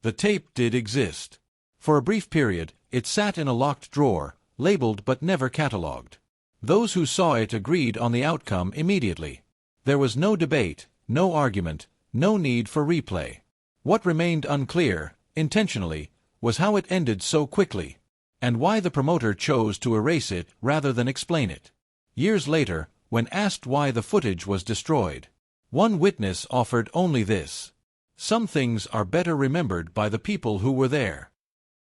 The tape did exist. For a brief period, it sat in a locked drawer, labeled but never catalogued. Those who saw it agreed on the outcome immediately. There was no debate, no argument, no need for replay. What remained unclear, intentionally, was how it ended so quickly, and why the promoter chose to erase it rather than explain it. Years later, when asked why the footage was destroyed, one witness offered only this: "Some things are better remembered by the people who were there."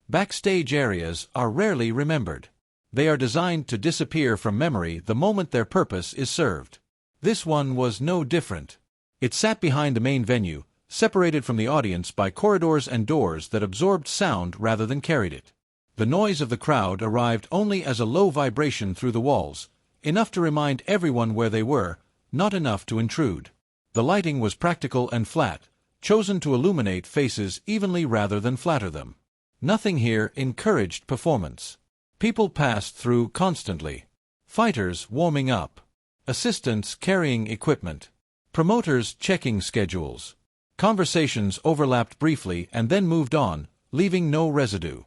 Backstage areas are rarely remembered. They are designed to disappear from memory the moment their purpose is served. This one was no different. It sat behind the main venue, separated from the audience by corridors and doors that absorbed sound rather than carried it. The noise of the crowd arrived only as a low vibration through the walls, enough to remind everyone where they were, not enough to intrude. The lighting was practical and flat, chosen to illuminate faces evenly rather than flatter them. Nothing here encouraged performance. People passed through constantly. Fighters warming up. Assistants carrying equipment. Promoters checking schedules. Conversations overlapped briefly and then moved on, leaving no residue.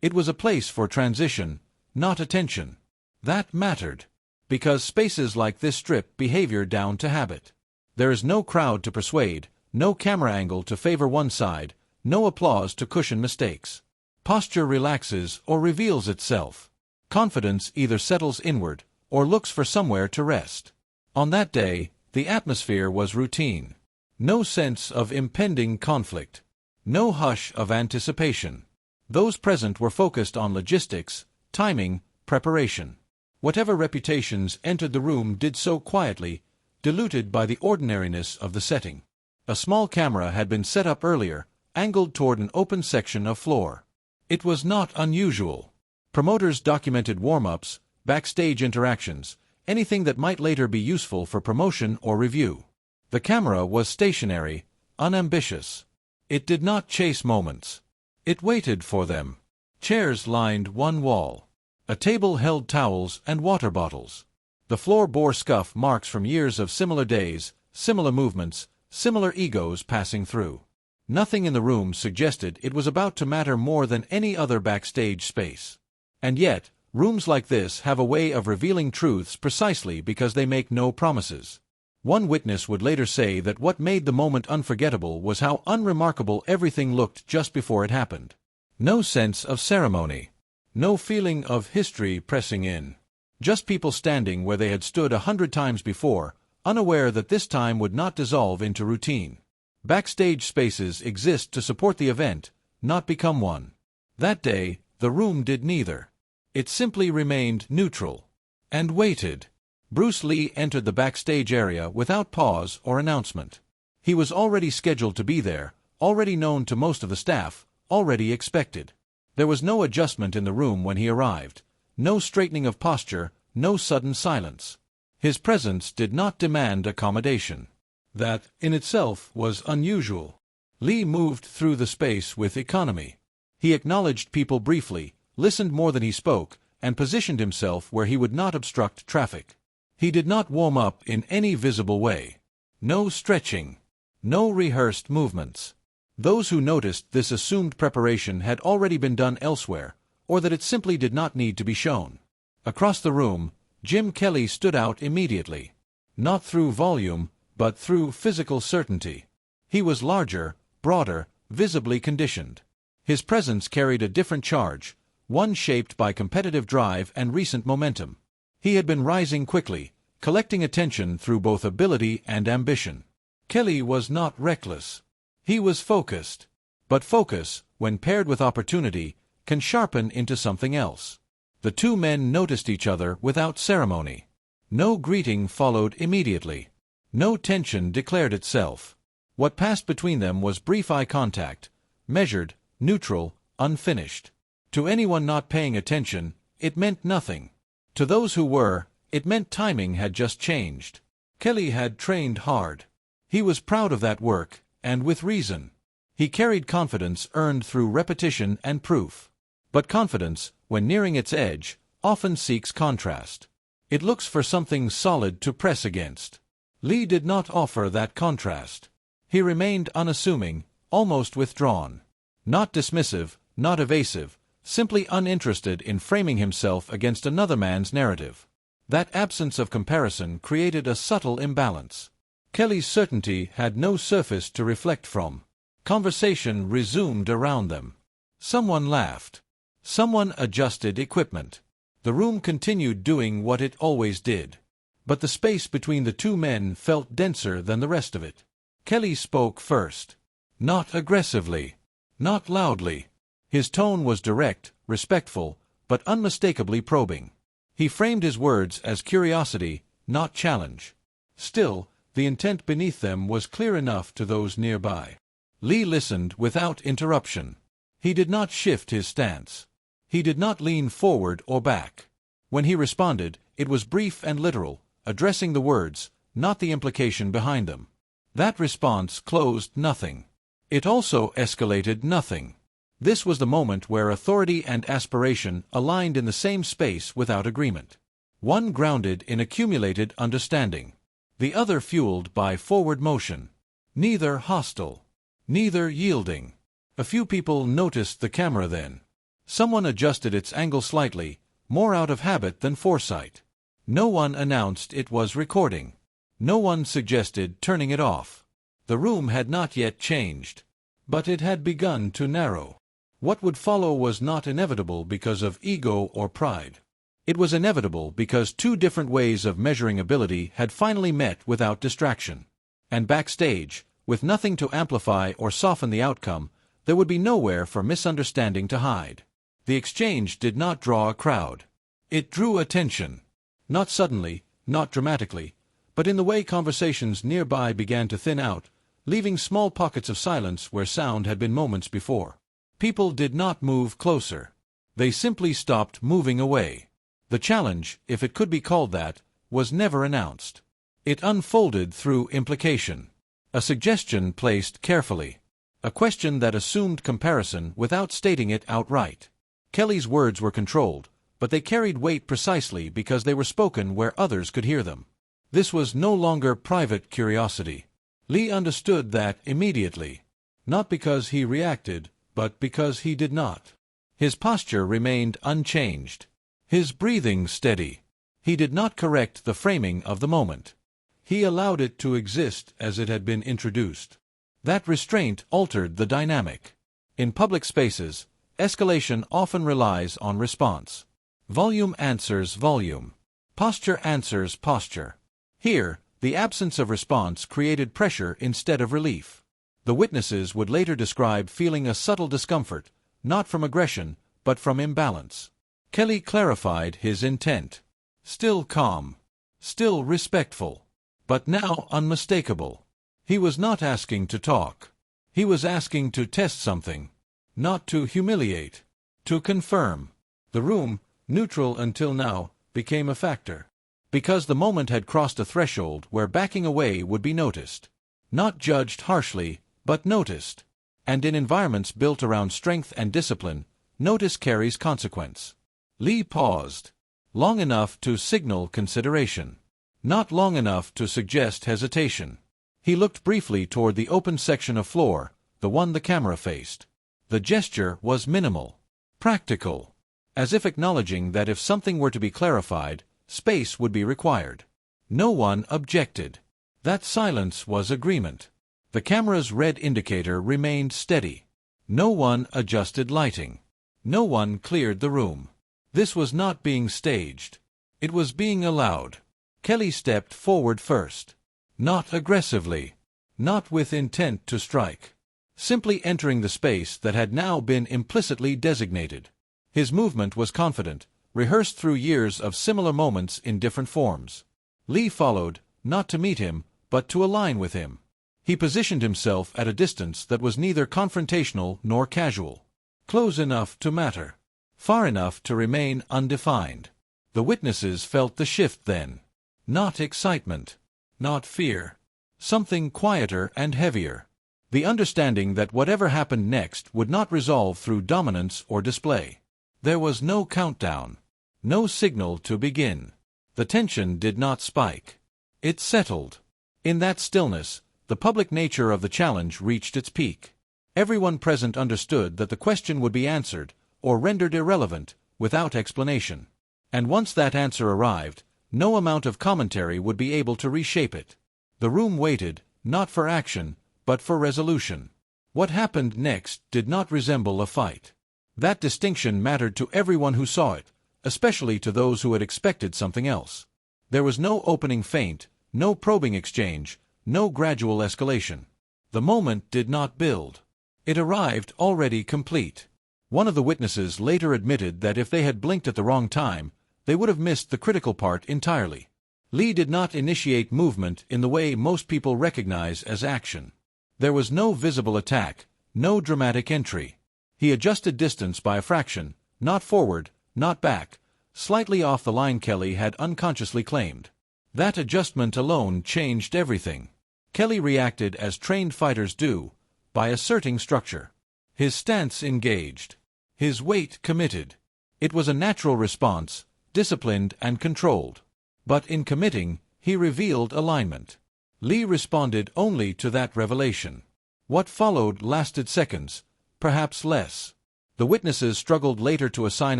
It was a place for transition, not attention. That mattered, because spaces like this strip behavior down to habit. There is no crowd to persuade, no camera angle to favor one side, no applause to cushion mistakes. Posture relaxes or reveals itself. Confidence either settles inward or looks for somewhere to rest. On that day, the atmosphere was routine. No sense of impending conflict. No hush of anticipation. Those present were focused on logistics, timing, preparation. Whatever reputations entered the room did so quietly, diluted by the ordinariness of the setting. A small camera had been set up earlier, angled toward an open section of floor. It was not unusual. Promoters documented warm-ups, backstage interactions, anything that might later be useful for promotion or review. The camera was stationary, unambitious. It did not chase moments. It waited for them. Chairs lined one wall. A table held towels and water bottles. The floor bore scuff marks from years of similar days, similar movements, similar egos passing through. Nothing in the room suggested it was about to matter more than any other backstage space. And yet, rooms like this have a way of revealing truths precisely because they make no promises. One witness would later say that what made the moment unforgettable was how unremarkable everything looked just before it happened. No sense of ceremony. No feeling of history pressing in. Just people standing where they had stood 100 times before, unaware that this time would not dissolve into routine. Backstage spaces exist to support the event, not become one. That day, the room did neither. It simply remained neutral. And waited. Bruce Lee entered the backstage area without pause or announcement. He was already scheduled to be there, already known to most of the staff, already expected. There was no adjustment in the room when he arrived, no straightening of posture, no sudden silence. His presence did not demand accommodation. That, in itself, was unusual. Lee moved through the space with economy. He acknowledged people briefly, listened more than he spoke, and positioned himself where he would not obstruct traffic. He did not warm up in any visible way. No stretching. No rehearsed movements. Those who noticed this assumed preparation had already been done elsewhere, or that it simply did not need to be shown. Across the room, Jim Kelly stood out immediately. Not through volume, but through physical certainty. He was larger, broader, visibly conditioned. His presence carried a different charge, one shaped by competitive drive and recent momentum. He had been rising quickly, collecting attention through both ability and ambition. Kelly was not reckless. He was focused. But focus, when paired with opportunity, can sharpen into something else. The two men noticed each other without ceremony. No greeting followed immediately. No tension declared itself. What passed between them was brief eye contact, measured, neutral, unfinished. To anyone not paying attention, it meant nothing. To those who were, it meant timing had just changed. Kelly had trained hard. He was proud of that work, and with reason. He carried confidence earned through repetition and proof. But confidence, when nearing its edge, often seeks contrast. It looks for something solid to press against. Lee did not offer that contrast. He remained unassuming, almost withdrawn. Not dismissive, not evasive, simply uninterested in framing himself against another man's narrative. That absence of comparison created a subtle imbalance. Kelly's certainty had no surface to reflect from. Conversation resumed around them. Someone laughed. Someone adjusted equipment. The room continued doing what it always did. But the space between the two men felt denser than the rest of it. Kelly spoke first. Not aggressively. Not loudly. His tone was direct, respectful, but unmistakably probing. He framed his words as curiosity, not challenge. Still, the intent beneath them was clear enough to those nearby. Lee listened without interruption. He did not shift his stance. He did not lean forward or back. When he responded, it was brief and literal, addressing the words, not the implication behind them. That response closed nothing. It also escalated nothing. This was the moment where authority and aspiration aligned in the same space without agreement. One grounded in accumulated understanding. The other fueled by forward motion. Neither hostile. Neither yielding. A few people noticed the camera then. Someone adjusted its angle slightly, more out of habit than foresight. No one announced it was recording. No one suggested turning it off. The room had not yet changed. But it had begun to narrow. What would follow was not inevitable because of ego or pride. It was inevitable because two different ways of measuring ability had finally met without distraction. And backstage, with nothing to amplify or soften the outcome, there would be nowhere for misunderstanding to hide. The exchange did not draw a crowd. It drew attention. Not suddenly, not dramatically, but in the way conversations nearby began to thin out, leaving small pockets of silence where sound had been moments before. People did not move closer. They simply stopped moving away. The challenge, if it could be called that, was never announced. It unfolded through implication. A suggestion placed carefully. A question that assumed comparison without stating it outright. Kelly's words were controlled, but they carried weight precisely because they were spoken where others could hear them. This was no longer private curiosity. Lee understood that immediately. Not because he reacted, but because he did not. His posture remained unchanged. His breathing steady. He did not correct the framing of the moment. He allowed it to exist as it had been introduced. That restraint altered the dynamic. In public spaces, escalation often relies on response. Volume answers volume. Posture answers posture. Here, the absence of response created pressure instead of relief. The witnesses would later describe feeling a subtle discomfort, not from aggression, but from imbalance. Kelly clarified his intent. Still calm. Still respectful. But now unmistakable. He was not asking to talk. He was asking to test something. Not to humiliate. To confirm. The room, neutral until now, became a factor. Because the moment had crossed a threshold where backing away would be noticed. Not judged harshly, but noticed. And in environments built around strength and discipline, notice carries consequence. Lee paused. Long enough to signal consideration. Not long enough to suggest hesitation. He looked briefly toward the open section of floor, the one the camera faced. The gesture was minimal. Practical. As if acknowledging that if something were to be clarified, space would be required. No one objected. That silence was agreement. The camera's red indicator remained steady. No one adjusted lighting. No one cleared the room. This was not being staged. It was being allowed. Kelly stepped forward first. Not aggressively. Not with intent to strike. Simply entering the space that had now been implicitly designated. His movement was confident, rehearsed through years of similar moments in different forms. Lee followed, not to meet him, but to align with him. He positioned himself at a distance that was neither confrontational nor casual. Close enough to matter. Far enough to remain undefined. The witnesses felt the shift then. Not excitement. Not fear. Something quieter and heavier. The understanding that whatever happened next would not resolve through dominance or display. There was no countdown. No signal to begin. The tension did not spike. It settled. In that stillness, the public nature of the challenge reached its peak. Everyone present understood that the question would be answered, or rendered irrelevant, without explanation. And once that answer arrived, no amount of commentary would be able to reshape it. The room waited, not for action, but for resolution. What happened next did not resemble a fight. That distinction mattered to everyone who saw it, especially to those who had expected something else. There was no opening feint, no probing exchange, no gradual escalation. The moment did not build. It arrived already complete. One of the witnesses later admitted that if they had blinked at the wrong time, they would have missed the critical part entirely. Lee did not initiate movement in the way most people recognize as action. There was no visible attack, no dramatic entry. He adjusted distance by a fraction, not forward, not back, slightly off the line Kelly had unconsciously claimed. That adjustment alone changed everything. Kelly reacted as trained fighters do, by asserting structure. His stance engaged. His weight committed. It was a natural response, disciplined and controlled. But in committing, he revealed alignment. Lee responded only to that revelation. What followed lasted seconds, perhaps less. The witnesses struggled later to assign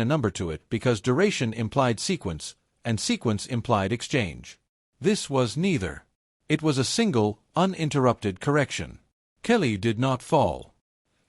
a number to it because duration implied sequence, and sequence implied exchange. This was neither. It was a single, uninterrupted correction. Kelly did not fall.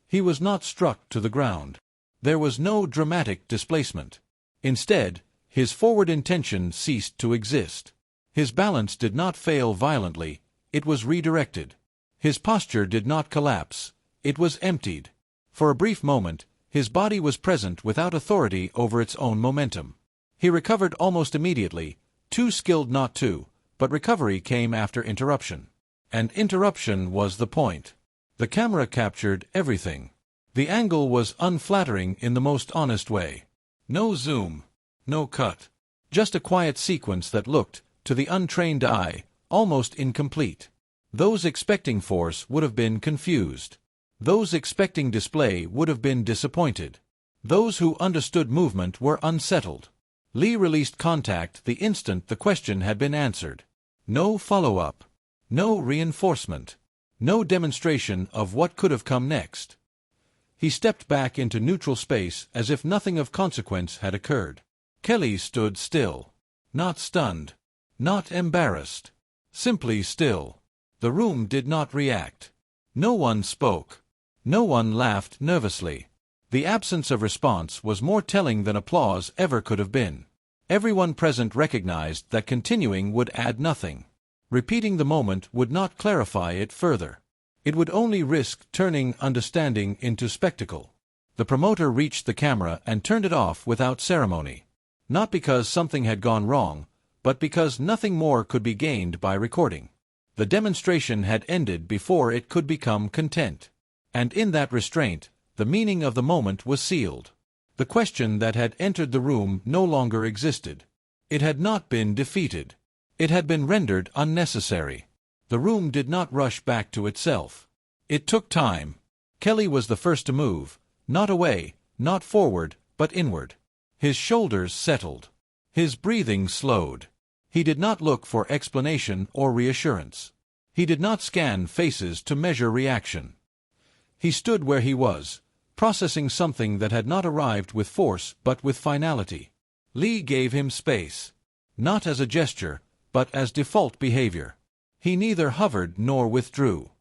He was not struck to the ground. There was no dramatic displacement. Instead, his forward intention ceased to exist. His balance did not fail violently, it was redirected. His posture did not collapse, it was emptied. For a brief moment, his body was present without authority over its own momentum. He recovered almost immediately, too skilled not to, but recovery came after interruption. And interruption was the point. The camera captured everything. The angle was unflattering in the most honest way. No zoom, no cut. Just a quiet sequence that looked, to the untrained eye, almost incomplete. Those expecting force would have been confused. Those expecting display would have been disappointed. Those who understood movement were unsettled. Lee released contact the instant the question had been answered. No follow-up. No reinforcement. No demonstration of what could have come next. He stepped back into neutral space as if nothing of consequence had occurred. Kelly stood still. Not stunned. Not embarrassed. Simply still. The room did not react. No one spoke. No one laughed nervously. The absence of response was more telling than applause ever could have been. Everyone present recognized that continuing would add nothing. Repeating the moment would not clarify it further. It would only risk turning understanding into spectacle. The promoter reached the camera and turned it off without ceremony. Not because something had gone wrong, but because nothing more could be gained by recording. The demonstration had ended before it could become content. And in that restraint, the meaning of the moment was sealed. The question that had entered the room no longer existed. It had not been defeated. It had been rendered unnecessary. The room did not rush back to itself. It took time. Kelly was the first to move, not away, not forward, but inward. His shoulders settled. His breathing slowed. He did not look for explanation or reassurance. He did not scan faces to measure reaction. He stood where he was, processing something that had not arrived with force but with finality. Lee gave him space. Not as a gesture, but as default behavior. He neither hovered nor withdrew.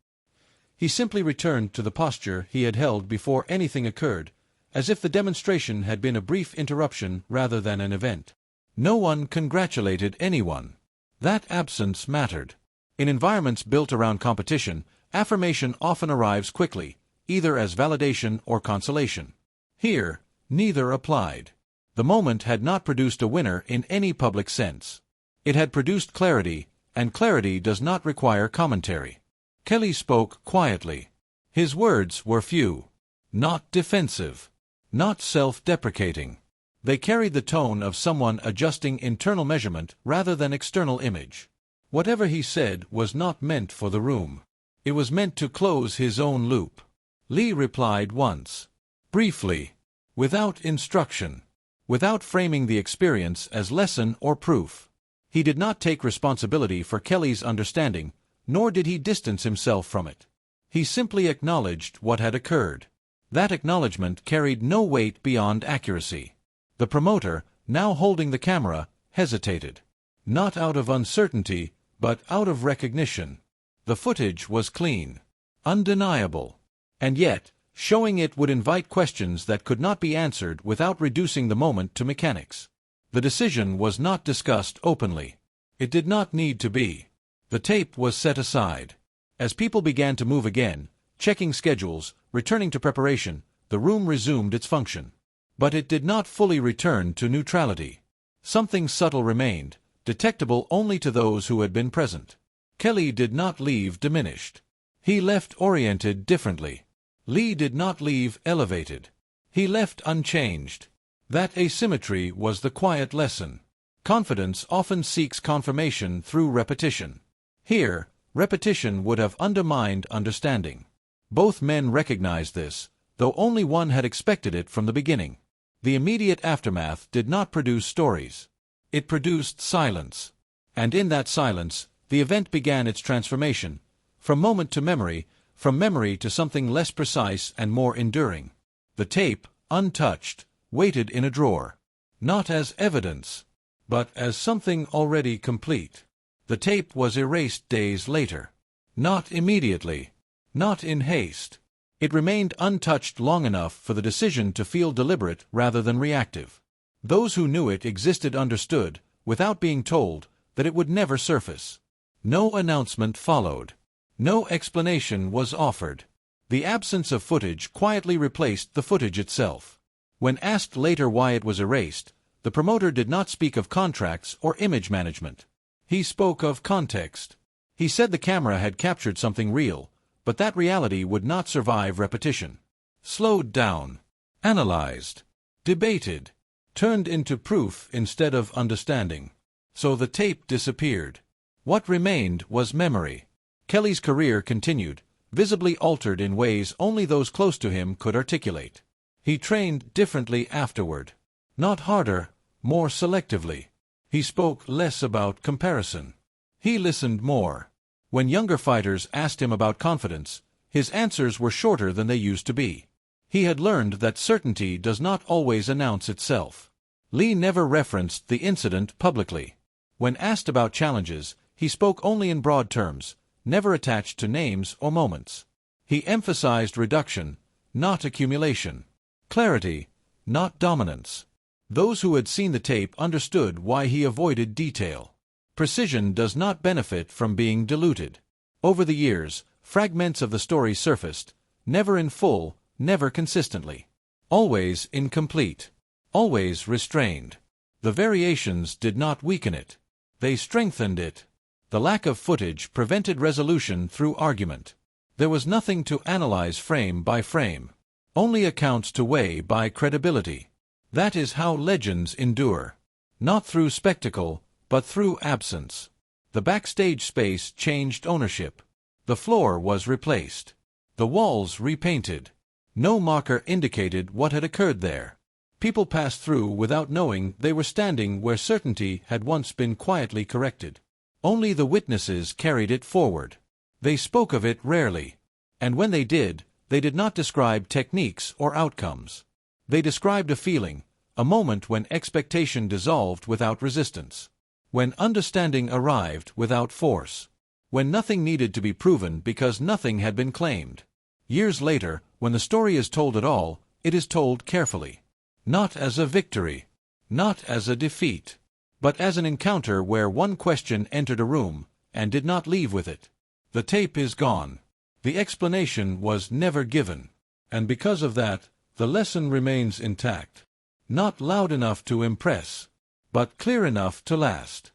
He simply returned to the posture he had held before anything occurred, as if the demonstration had been a brief interruption rather than an event. No one congratulated anyone. That absence mattered. In environments built around competition, affirmation often arrives quickly, either as validation or consolation. Here, neither applied. The moment had not produced a winner in any public sense. It had produced clarity, and clarity does not require commentary. Kelly spoke quietly. His words were few. Not defensive. Not self-deprecating. They carried the tone of someone adjusting internal measurement rather than external image. Whatever he said was not meant for the room. It was meant to close his own loop. Lee replied once. Briefly. Without instruction. Without framing the experience as lesson or proof. He did not take responsibility for Kelly's understanding, nor did he distance himself from it. He simply acknowledged what had occurred. That acknowledgement carried no weight beyond accuracy. The promoter, now holding the camera, hesitated. Not out of uncertainty, but out of recognition. The footage was clean, undeniable, and yet, showing it would invite questions that could not be answered without reducing the moment to mechanics. The decision was not discussed openly. It did not need to be. The tape was set aside. As people began to move again, checking schedules, returning to preparation, the room resumed its function. But it did not fully return to neutrality. Something subtle remained, detectable only to those who had been present. Kelly did not leave diminished. He left oriented differently. Lee did not leave elevated. He left unchanged. That asymmetry was the quiet lesson. Confidence often seeks confirmation through repetition. Here, repetition would have undermined understanding. Both men recognized this, though only one had expected it from the beginning. The immediate aftermath did not produce stories. It produced silence. And in that silence, the event began its transformation, from moment to memory, from memory to something less precise and more enduring. The tape, untouched, waited in a drawer. Not as evidence, but as something already complete. The tape was erased days later. Not immediately. Not in haste. It remained untouched long enough for the decision to feel deliberate rather than reactive. Those who knew it existed understood, without being told, that it would never surface. No announcement followed. No explanation was offered. The absence of footage quietly replaced the footage itself. When asked later why it was erased, the promoter did not speak of contracts or image management. He spoke of context. He said the camera had captured something real, but that reality would not survive repetition. Slowed down, analyzed, debated, turned into proof instead of understanding. So the tape disappeared. What remained was memory. Kelly's career continued, visibly altered in ways only those close to him could articulate. He trained differently afterward. Not harder, more selectively. He spoke less about comparison. He listened more. When younger fighters asked him about confidence, his answers were shorter than they used to be. He had learned that certainty does not always announce itself. Lee never referenced the incident publicly. When asked about challenges, he spoke only in broad terms, never attached to names or moments. He emphasized reduction, not accumulation. Clarity, not dominance. Those who had seen the tape understood why he avoided detail. Precision does not benefit from being diluted. Over the years, fragments of the story surfaced, never in full, never consistently. Always incomplete. Always restrained. The variations did not weaken it. They strengthened it. The lack of footage prevented resolution through argument. There was nothing to analyze frame by frame. Only accounts to weigh by credibility. That is how legends endure. Not through spectacle, but through absence. The backstage space changed ownership. The floor was replaced. The walls repainted. No marker indicated what had occurred there. People passed through without knowing they were standing where certainty had once been quietly corrected. Only the witnesses carried it forward. They spoke of it rarely. And when they did not describe techniques or outcomes. They described a feeling, a moment when expectation dissolved without resistance. When understanding arrived without force. When nothing needed to be proven because nothing had been claimed. Years later, when the story is told at all, it is told carefully. Not as a victory. Not as a defeat. But as an encounter where one question entered a room, and did not leave with it. The tape is gone. The explanation was never given. And because of that, the lesson remains intact. Not loud enough to impress, but clear enough to last.